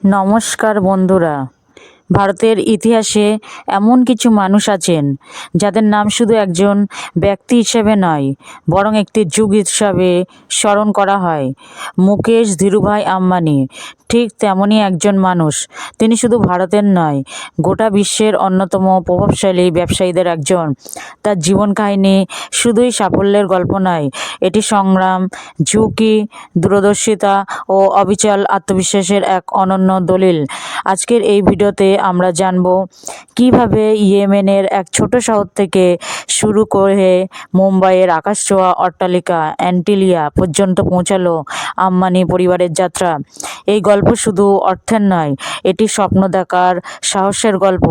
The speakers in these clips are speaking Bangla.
নমস্কার বন্ধুরা। ভারতের ইতিহাসে এমন কিছু মানুষ আছেন যাদের নাম শুধু একজন ব্যক্তি হিসেবে নয়, বরং একটি যুগ হিসাবে স্মরণ করা হয়। মুকেশ ধীরুভাই আম্বানি ঠিক তেমনই একজন মানুষ। তিনি শুধু ভারতের নয়, গোটা বিশ্বের অন্যতম প্রভাবশালী ব্যবসায়ীদের একজন। তার জীবন কাহিনী শুধুই সাফল্যের গল্প নয়, এটি সংগ্রাম, ঝুঁকি, দূরদর্শিতা ও অবিচল আত্মবিশ্বাসের এক অনন্য দলিল। আজকের এই ভিডিওতে আমরা জানব কিভাবে ইয়েমেনের এক ছোট শহর থেকে শুরু করে মুম্বাইয়ের আকাশছোঁয়া অট্টালিকা অ্যান্টিলিয়া পর্যন্ত পৌঁছালো আম্বানি পরিবারের যাত্রা। এই গল্প শুধু অর্থের নয়, এটি স্বপ্ন দেখার সাহসের গল্প।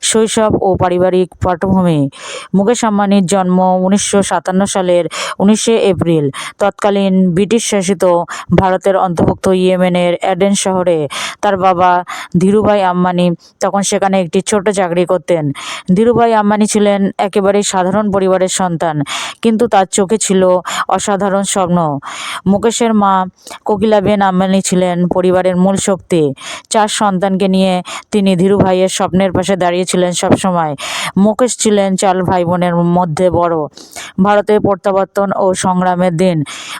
শৈশব ও পারিবারিক পটভূমি। মুকেশ আম্বানির জন্ম 1957 সালের 19 এপ্রিল তৎকালীন ব্রিটিশ শাসিত ভারতের অন্তর্ভুক্ত ইয়েমেনের এডেন শহরে। তার বাবা ধীরুভাই আম্বানি তখন সেখানে একটি ছোট চাকরি করতেন। ধীরুভাই আম্বানি ছিলেন একেবারেই সাধারণ পরিবারের সন্তান, কিন্তু তার চোখে ছিল অসাধারণ স্বপ্ন। মুকেশের মা কোকিলাবেন আম্বানি ছিলেন পরিবারের মূল শক্তি। 4 সন্তানকে নিয়ে তিনি ধীরুভাইয়ের স্বপ্নের পাশে দাঁড়িয়েছিলেন সবসময়। মুকেশ ছিলেন 4 ভাই বোনের মধ্যে বড়। ভারতের প্রত্যাবর্তন ও সংগ্রামের দিন।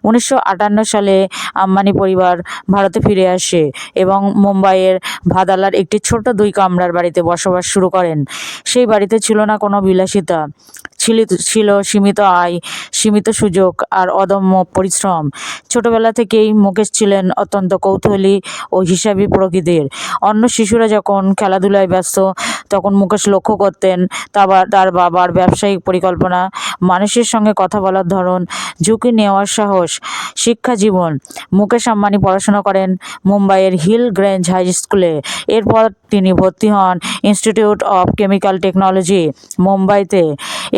1958 সালে আম্বানি পরিবার ভারতে ফিরে আসে এবং মুম্বাইয়ের ভাদালার একটি ছোট 2 কামরার বাড়িতে বসবাস শুরু করেন। সেই বাড়িতে ছিল না কোনো বিলাসিতা, ছিল সীমিত আয়, সীমিত সুযোগ আর অদম্য পরিশ্রম। ছোটবেলা থেকেই মুকেশ ছিলেন অত্যন্ত কৌতূহলী ও হিসাবী প্রকৃতির। অন্য শিশুরা যখন খেলাধুলায় ব্যস্ত, তখন মুকেশ লক্ষ্য করতেন তার বাবার ব্যবসায়িক পরিকল্পনা, মানুষের সঙ্গে কথা বলার ধরন, ঝুঁকি নেওয়ার সাহস। শিক্ষা জীবন। মুকেশ আম্বানি পড়াশোনা করেন মুম্বাইয়ের হিল গ্রেঞ্জ হাই স্কুলে। এরপর তিনি ভর্তি হন ইনস্টিটিউট অফ কেমিক্যাল টেকনোলজি, মুম্বাইতে।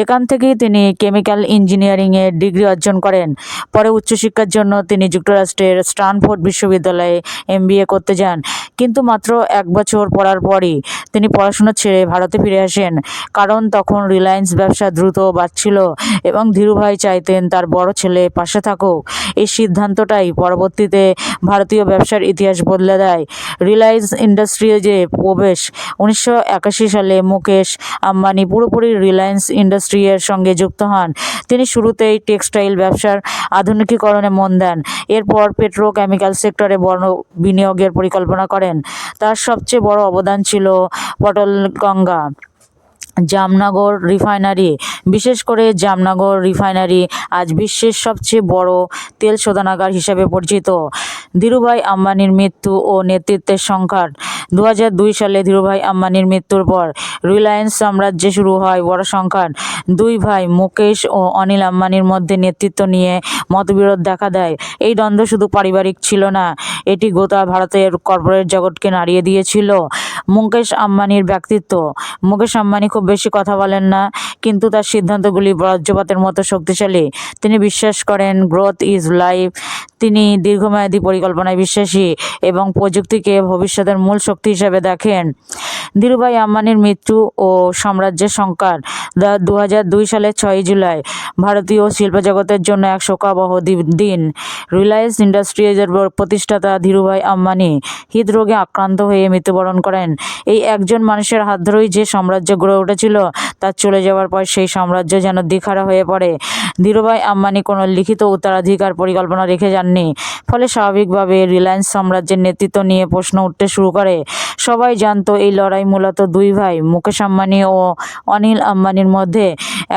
এখান থেকেই তিনি কেমিক্যাল ইঞ্জিনিয়ারিংয়ের ডিগ্রি অর্জন করেন। পরে উচ্চশিক্ষার জন্য তিনি যুক্তরাষ্ট্রের স্ট্যানফোর্ড বিশ্ববিদ্যালয়ে MBA করতে যান, কিন্তু মাত্র 1 বছর পড়ার পরই তিনি পড়াশোনা ছেড়ে ভারতে ফিরে আসেন, কারণ তখন রিলায়েন্স ব্যবসা দ্রুত বাড়ছিল এবং ধীরুভাই চাইতেন তার বড় ছেলে পাশে থাকুক। এই সিদ্ধান্তটাই পরবর্তীতে ভারতীয় ব্যবসার ইতিহাস বদলে দেয়। রিলায়েন্স ইন্ডাস্ট্রিজে প্রবেশ। 1981 সালে মুকেশ আম্বানি পুরোপুরি রিলায়েন্স ইন্ডাস্ট্রিজের সঙ্গে যুক্ত হন। তিনি শুরুতেই টেক্সটাইল ব্যবসার আধুনিকীকরণে মন দেন। এরপর পেট্রোকেমিক্যাল সেক্টরে বড় বিনিয়োগের পরিকল্পনা করেন। তার সবচেয়ে বড় অবদান ছিল পটলগঙ্গা জামনগর রিফাইনারি। বিশেষ করে জামনগর রিফাইনারি আজ বিশ্বের সবচেয়ে বড় তেল শোধনাগার হিসেবে পরিচিত। ধীরুভাই আম্বানির মৃত্যু ও নেতৃত্বের সংকট। 2002 সালে ধীরুভাই আম্বানির মৃত্যুর পর রিলায়েন্স সাম্রাজ্যে শুরু হয় বড় সংকট। 2 ভাই মুকেশ ও অনিল আম্বানির মধ্যে নেতৃত্ব নিয়ে মতবিরোধ দেখা দেয়। এই দ্বন্দ্ব শুধু পারিবারিক ছিল না, এটি গোটা ভারতের কর্পোরেট জগৎকে নাড়িয়ে দিয়েছিল। মুকেশ আম্বানির ব্যক্তিত্ব। মুকেশ আম্বানি খুব বেশি কথা বলেন না, কিন্তু তার সিদ্ধান্তগুলি বজ্রপাতের মতো শক্তিশালী। তিনি বিশ্বাস করেন গ্রোথ ইজ লাইফ। তিনি দীর্ঘমেয়াদী পরিকল্পনায় বিশ্বাসী এবং প্রযুক্তিকে ভবিষ্যতের মূল শক্তি হিসেবে দেখেন। ধীরুভাই আম্বানির মৃত্যু ও সাম্রাজ্যের সংকট। 2002 সালের 6 জুলাই ভারতীয় শিল্পজগতের জন্য এক শোকাবহ দিন। রিলায়েন্স ইন্ডাস্ট্রিজের প্রতিষ্ঠাতা ধীরুভাই আম্বানি হৃদরোগে আক্রান্ত হয়ে মৃত্যুবরণ করেন। এই একজন মানুষের হাত ধরেই যে সাম্রাজ্য গড়ে উঠেছিল, তার চলে যাওয়ার পর সেই সাম্রাজ্য যেন দিখারা হয়ে পড়ে। ধীরুভাই আম্বানি কোনো লিখিত উত্তরাধিকার পরিকল্পনা রেখে যাননি, ফলে স্বাভাবিকভাবে রিলায়েন্স সাম্রাজ্যের নেতৃত্ব নিয়ে প্রশ্ন উঠতে শুরু করে। সবাই জানতো এই লড়াই মূলত 2 ভাই মুকেশ আম্বানি ও অনিল আম্বানির মধ্যে।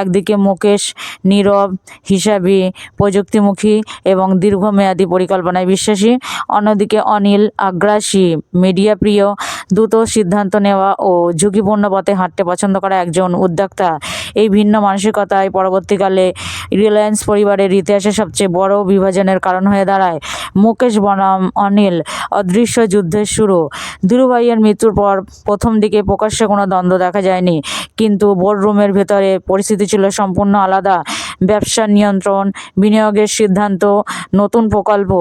একদিকে মুকেশ নীরব, হিসাবী, প্রযুক্তিমুখী এবং দীর্ঘমেয়াদী পরিকল্পনায় বিশ্বাসী। অন্যদিকে অনিল আগ্রাসী, মিডিয়া প্রিয়, দ্রুত সিদ্ধান্ত নেওয়া ও ঝুঁকিপূর্ণ পথে হাঁটতে পছন্দ করা একজন উদ্যোক্তা। এই ভিন্ন মানসিকতায় পরবর্তীকালে রিলায়েন্স পরিবারের ইতিহাসে সবচেয়ে বড় বিভাজনের কারণ হয়ে দাঁড়ায়। মুকেশ বনাম অনিল অদৃশ্য যুদ্ধের শুরু। ধীরুভাইয়ের মৃত্যুর পর প্রথম দিকে প্রকাশ্যে কোনো দ্বন্দ্ব দেখা যায়নি, কিন্তু বোর্ডরুমের ভেতরে পরিস্থিতি ছিল সম্পূর্ণ আলাদা। ব্যবসার নিয়ন্ত্রণ, বিনিয়োগের সিদ্ধান্ত, নতুন প্রকল্প,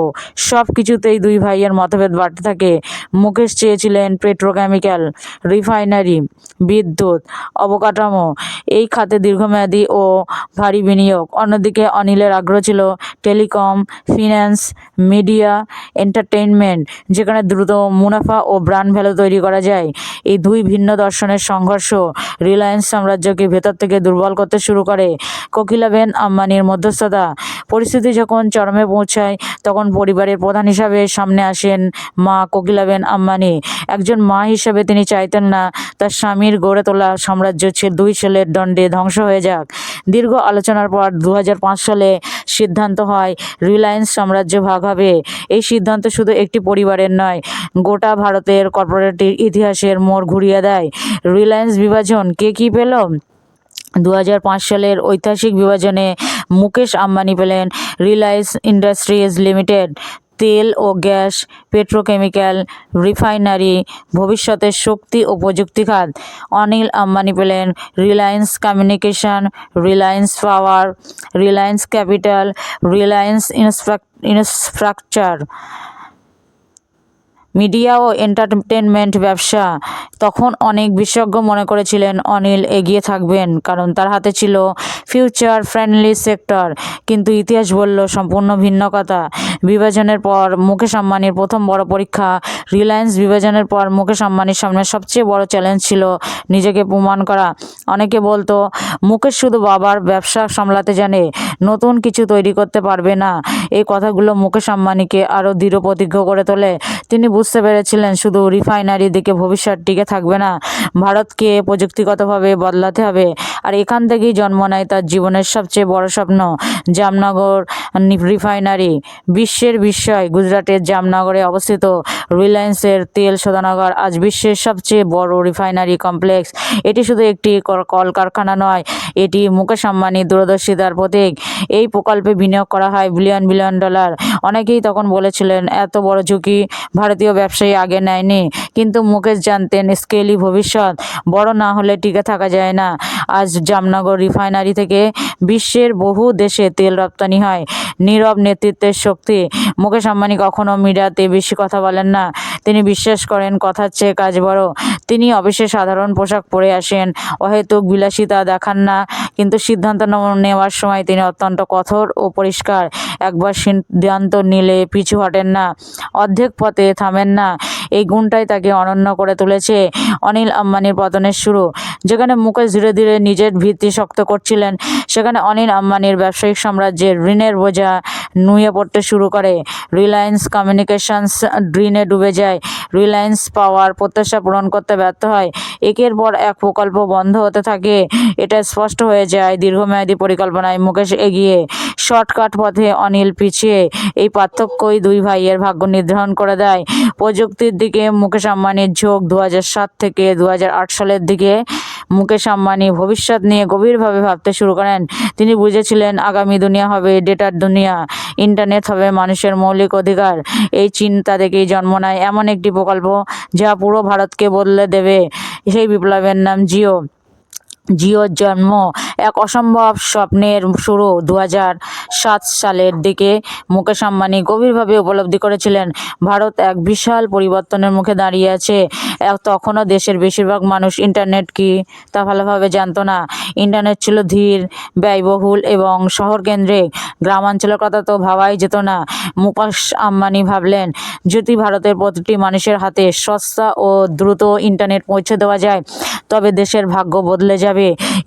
সব কিছুতেই 2 ভাইয়ের মতভেদ বাড়তে থাকে। মুকেশ চেয়েছিলেন পেট্রোকেমিক্যাল রিফাইনারি, বিদ্যুৎ, অবকাঠামো এই খাতে দীর্ঘমেয়াদী ও ভারী বিনিয়োগ। অন্যদিকে অনিলের আগ্রহ ছিল টেলিকম, ফিন্যান্স, মিডিয়া, এন্টারটেইনমেন্ট, যেখানে দ্রুত মুনাফা ও ব্র্যান্ড ভ্যালু তৈরি করা যায়। এই দুই ভিন্ন দর্শনের সংঘর্ষ রিলায়েন্স সাম্রাজ্যকে ভেতর থেকে দুর্বল করতে শুরু করে। কোকিলাবেন আম্বানির মধ্যস্থতা। পরিস্থিতি যখন চরমে পৌঁছায় তখন পরিবারের প্রধান হিসাবে সামনে আসেন মা কোকিলাবেন আম্বানি। একজন মা হিসেবে তিনি চাইতেন না তার স্বামীর গড়ে তোলা সাম্রাজ্য দুই ছেলের দণ্ডে ধ্বংস হয়ে যাক। দীর্ঘ আলোচনার পর 2005 সালে সিদ্ধান্ত হয় রিলায়েন্স সাম্রাজ্য ভাগ হবে। এই সিদ্ধান্ত শুধু একটি পরিবারের নয়, গোটা ভারতের কর্পোরেট ইতিহাসের মোড় ঘুরিয়ে দেয়। রিলায়েন্স বিভাজন কে কী পেল? 2005 সালের ঐতিহাসিক বিভাজনে মুকেশ আম্বানি পেলেন রিলায়েন্স ইন্ডাস্ট্রিজ লিমিটেড, তেল ও গ্যাস, পেট্রোকেমিক্যাল, রিফাইনারি, ভবিষ্যতের শক্তি ও প্রযুক্তি খাত। অনিল আম্বানি পেলেন Reliance communication, Reliance power, Reliance capital, Reliance infrastructure. Media ও এন্টারটেনমেন্ট ব্যবসা। তখন অনেক বিশেষজ্ঞ মনে করেছিলেন অনিল এগিয়ে থাকবেন, কারণ তার হাতে ছিল ফিউচার ফ্রেন্ডলি সেক্টর। কিন্তু ইতিহাস বলল সম্পূর্ণ ভিন্ন কথা। বিভাজনের পর মুকেশ আম্বানির প্রথম বড় পরীক্ষা। রিলায়েন্স বিভাজনের পর মুকেশ আম্বানির সামনে সবচেয়ে বড় চ্যালেঞ্জ ছিল নিজেকে প্রমাণ করা। অনেকে বলতো মুকেশ শুধু বাবার ব্যবসা সামলাতে জানে, নতুন কিছু তৈরি করতে পারবে না। এই কথাগুলো মুকেশ আম্বানিকে আরও দৃঢ় প্রতিজ্ঞ করে তোলে। তিনি বুঝতে পেরেছিলেন শুধু রিফাইনারির দিকে ভবিষ্যৎ টিকে থাকবে না, ভারতকে প্রযুক্তিগতভাবে বদলাতে হবে। আর এখান থেকেই জন্ম নেয় তার জীবনের সবচেয়ে বড় স্বপ্ন, জামনগর রিফাইনারি। বিশ্বের বিস্ময়, গুজরাটের জামনগরে অবস্থিত রিলায়েন্সের তেল শোধনাগার আজ বিশ্বের সবচেয়ে বড় রিফাইনারি কমপ্লেক্স। এটি শুধু একটি কলকারখানা নয়, এটি মুকেশ আম্বানির দূরদর্শিতার প্রতীক। এই প্রকল্পে বিনিয়োগ করা হয় বিলিয়ন বিলিয়ন ডলার। অনেকেই তখন বলেছিলেন এত বড় ঝুঁকি ভারতীয় ব্যবসায়ী আগে নেয়নি, কিন্তু মুকেশ জানতেন স্কেলই ভবিষ্যৎ, বড় না হলে টিকে থাকা যায় না। আজ জামনগর রিফাইনারি থেকে বিশ্বের বহু দেশে তেল রপ্তানি হয়। নীরব নেতৃত্বের শক্তি। মুকেশ আম্বানি কখনো মিডিয়াতে বেশি কথা বলেন না। তিনি বিশ্বাস করেন কথার চেয়ে কাজ বড়। তিনি অফিসে সাধারণ পোশাক পরে আসেন, অহেতুক বিলাসিতা দেখান না, কিন্তু সিদ্ধান্ত নেওয়ার সময় তিনি অত্যন্ত কঠোর ও পরিষ্কার। একবার সিদ্ধান্ত নিলে পিছু হটেন না, অর্ধেক পথে থামেন না। এই গুণটাই তাকে অনন্য করে তুলেছে। অনিল আম্বানির পতনের শুরু। যেখানে মুকেশ ধীরে ধীরে নিজের ভিত্তি শক্ত করছিলেন, সেখানে অনিল আম্বানির ব্যবসায়িক সাম্রাজ্যের ঋণের বোঝা নুয়ে পড়তে শুরু করে। রিলায়েন্স কমিউনিকেশনস ঋণে ডুবে যায়। রিলায়েন্স পাওয়ার প্রত্যাশা পূরণ করতে ব্যর্থ হয়। একের পর এক প্রকল্প বন্ধ হতে থাকে। এটা স্পষ্ট হয়ে যায় দীর্ঘমেয়াদী পরিকল্পনায় মুকেশ এগিয়ে, শর্টকাট পথে অনিল পিছিয়ে। এই পার্থক্যই দুই ভাইয়ের ভাগ্য নির্ধারণ করে দেয়। প্রযুক্তির দিকে মুকেশ আম্বানির ঝোঁক। 2007 থেকে 2008 সালের দিকে মুকেশ আম্বানি ভবিষ্যৎ নিয়ে গভীরভাবে ভাবতে শুরু করেন। তিনি বুঝেছিলেন আগামী দুনিয়া হবে ডেটার দুনিয়া, ইন্টারনেট হবে মানুষের মৌলিক অধিকার। এই চিন্তা থেকেই জন্ম নেয় এমন একটি প্রকল্প যা পুরো ভারতকে বদলে দেবে। সেই বিপ্লবের নাম জিও। জিওর জন্ম এক অসম্ভব স্বপ্নের শুরু। 2007 সালের দিকে মুকেশ আম্বানি গভীরভাবে উপলব্ধি করেছিলেন ভারত এক বিশাল পরিবর্তনের মুখে দাঁড়িয়ে আছে। তখনও দেশের বেশিরভাগ মানুষ ইন্টারনেট কি তা ভালোভাবে জানতো না। ইন্টারনেট ছিল ধীর, ব্যয়বহুল এবং শহর কেন্দ্রিক। গ্রামাঞ্চলের কথা তো ভাবাই যেত না। মুকেশ আম্বানি ভাবলেন যদি ভারতের প্রতিটি মানুষের হাতে সস্তা ও দ্রুত ইন্টারনেট পৌঁছে দেওয়া যায়, তবে দেশের ভাগ্য বদলে যাবে।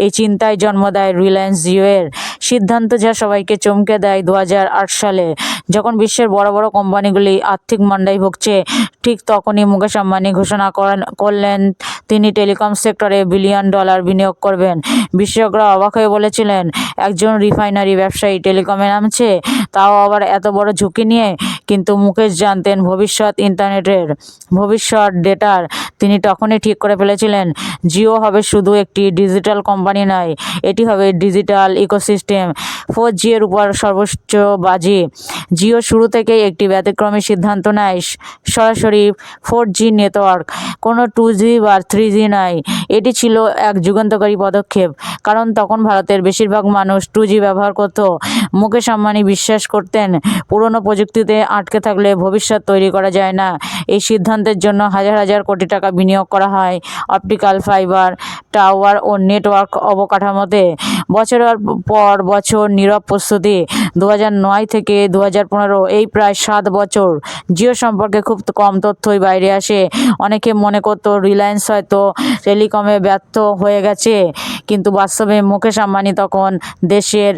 এই চিন্তায় জন্ম দেয় রিলায়েন্স জিওর সিদ্ধান্ত, যা সবাইকে চমকে দেয়। 2008 সালে যখন বিশ্বের বড় বড় কোম্পানিগুলি আর্থিক মন্দায় ভুগছে, ঠিক তখনই মুকেশ আম্বানি ঘোষণা করলেন তিনি টেলিকম সেক্টরে বিলিয়ন ডলার বিনিয়োগ করবেন। বিশেষজ্ঞরা অবাক হয়ে বলেছিলেন একজন রিফাইনারি ব্যবসায়ী টেলিকমে নামছে, তাও আবার এত বড় ঝুঁকি নিয়ে। কিন্তু মুকেশ জানতেন ভবিষ্যৎ ইন্টারনেটের, ভবিষ্যৎ ডেটার। তিনি তখনই ঠিক করে ফেলেছিলেন জিও হবে শুধু একটি ডিজিটাল কোম্পানি নয়, এটি হবে ডিজিটাল ইকোসিস্টেম। সিস্টেম 4G এর উপর সর্বোচ্চ বাজি। জিও শুরু থেকেই একটি ব্যতিক্রমী সিদ্ধান্ত নেয়, সরাসরি 4G নেটওয়ার্ক, কোনো 2G বা 3G নয়। এটি ছিল এক যুগান্তকারী পদক্ষেপ, কারণ তখন ভারতের বেশিরভাগ মানুষ 2G ব্যবহার করত। মুকেশ আম্বানি বিশ্বাস করতেন, পুরনো প্রযুক্তিতে আটকে থাকলে ভবিষ্যৎ তৈরি করা যায় না। এই সিদ্ধান্তের জন্য হাজার হাজার কোটি টাকা বিনিয়োগ করা হয় অপটিক্যাল ফাইবার, টাওয়ার ও নেটওয়ার্ক অবকাঠামোতে। বছরের পর বছর নীরব প্রস্তুতি। 2009 থেকে 2015 এই প্রায় 7 বছর জিও সম্পর্কে খুব কম তথ্যই বাইরে আসে। অনেকে মনে করত রিলায়েন্স হয়তো টেলিকমে ব্যর্থ হয়ে গেছে, কিন্তু বাস্তবে মুকেশ আম্বানি তখন দেশের